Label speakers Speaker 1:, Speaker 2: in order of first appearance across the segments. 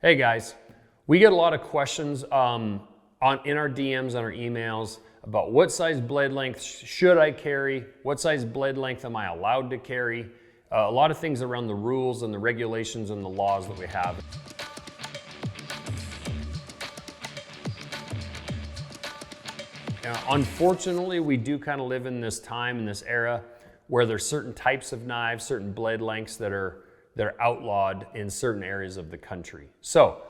Speaker 1: Hey guys, we get a lot of questions in our DMs, on our emails about what size blade length should I carry, what size blade length am I allowed to carry, a lot of things around the rules and the regulations and the laws that we have. Unfortunately, we do kind of live in this time, in this era, where there's certain types of knives, certain blade lengths that are outlawed in certain areas of the country. So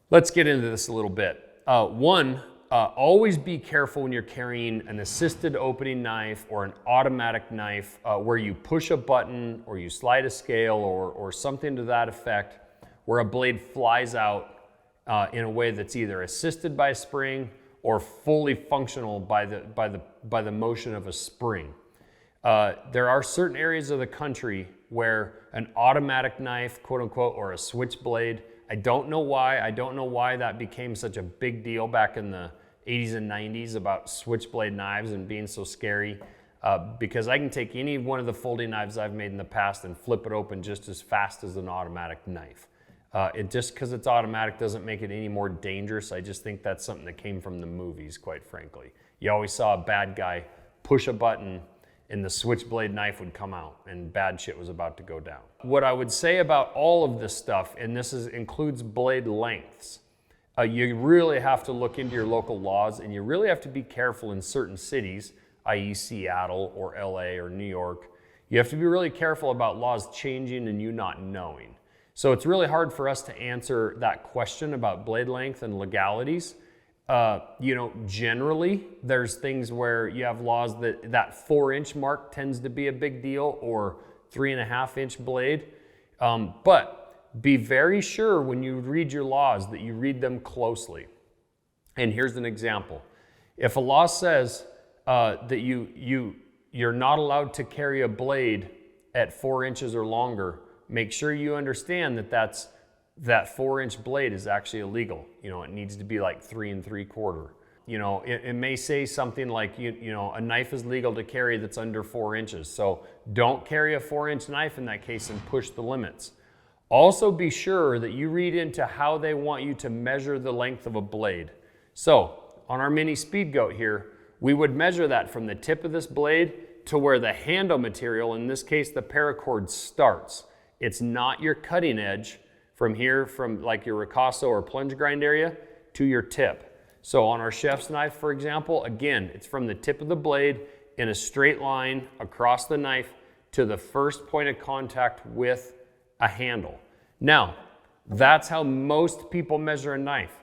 Speaker 1: let's get into this a little bit. Always be careful when you're carrying an assisted opening knife or an automatic knife where you push a button or you slide a scale or something to that effect, where a blade flies out in a way that's either assisted by a spring or fully functional by the motion of a spring. There are certain areas of the country where an automatic knife, quote unquote, or a switchblade, I don't know why that became such a big deal back in the 80s and 90s about switchblade knives and being so scary, because I can take any one of the folding knives I've made in the past and flip it open just as fast as an automatic knife. Just because it's automatic doesn't make it any more dangerous. I just think that's something that came from the movies, quite frankly. You always saw a bad guy push a button and the switchblade knife would come out and bad shit was about to go down. What I would say about all of this stuff, and this includes blade lengths, you really have to look into your local laws, and you really have to be careful in certain cities, i.e. Seattle or LA or New York. You have to be really careful about laws changing and you not knowing. So it's really hard for us to answer that question about blade length and legalities. Generally, there's things where you have laws that 4-inch mark tends to be a big deal, or 3.5-inch blade. But be very sure when you read your laws that you read them closely. And here's an example. If a law says that you're not allowed to carry a blade at 4 inches or longer, make sure you understand that 4-inch blade is actually illegal. It needs to be like 3 3/4. It may say something like, a knife is legal to carry that's under 4 inches. So don't carry a 4-inch knife in that case and push the limits. Also be sure that you read into how they want you to measure the length of a blade. So on our mini speed goat here, we would measure that from the tip of this blade to where the handle material, in this case the paracord, starts. It's not your cutting edge from here, from like your ricasso or plunge grind area to your tip. So on our chef's knife, for example, again, it's from the tip of the blade in a straight line across the knife to the first point of contact with a handle. Now, that's how most people measure a knife.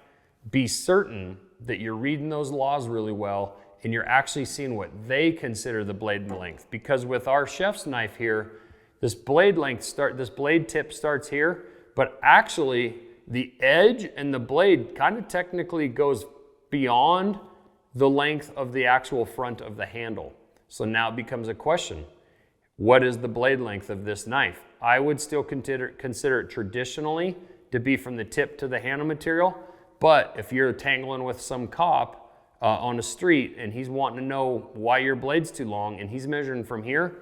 Speaker 1: Be certain that you're reading those laws really well and you're actually seeing what they consider the blade length. Because with our chef's knife here, this blade tip starts here, but actually the edge and the blade kind of technically goes beyond the length of the actual front of the handle. So now it becomes a question. What is the blade length of this knife? I would still consider it traditionally to be from the tip to the handle material, but if you're tangling with some cop on the street and he's wanting to know why your blade's too long and he's measuring from here,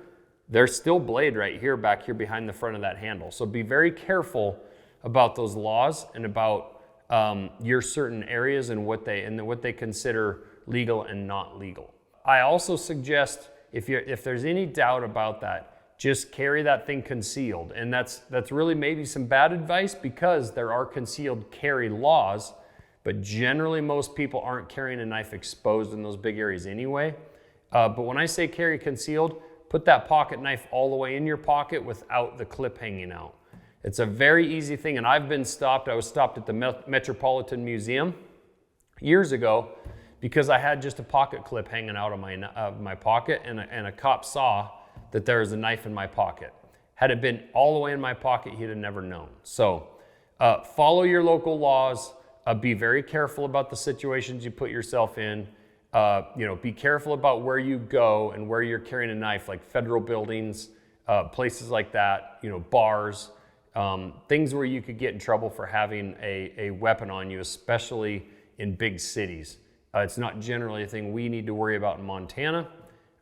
Speaker 1: there's still blade right here, back here behind the front of that handle. So be very careful about those laws and about your certain areas and what they consider legal and not legal. I also suggest if there's any doubt about that, just carry that thing concealed. And that's really maybe some bad advice because there are concealed carry laws, but generally most people aren't carrying a knife exposed in those big areas anyway. But when I say carry concealed, put that pocket knife all the way in your pocket without the clip hanging out. It's a very easy thing, and I've been stopped. I was stopped at the Metropolitan Museum years ago because I had just a pocket clip hanging out of my pocket, and a cop saw that there was a knife in my pocket. Had it been all the way in my pocket, he'd have never known. So follow your local laws. Be very careful about the situations you put yourself in. Be careful about where you go and where you're carrying a knife, like federal buildings, places like that, bars, things where you could get in trouble for having a weapon on you, especially in big cities. It's not generally a thing we need to worry about in Montana,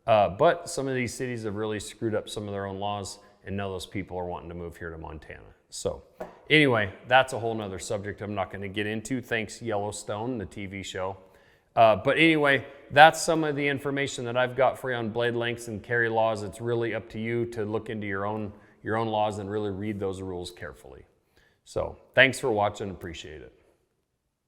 Speaker 1: but some of these cities have really screwed up some of their own laws, and now those people are wanting to move here to Montana. So anyway, that's a whole nother subject I'm not going to get into. Thanks Yellowstone, the TV show. But anyway, that's some of the information that I've got for you on blade lengths and carry laws. It's really up to you to look into your own laws and really read those rules carefully. So thanks for watching. Appreciate it.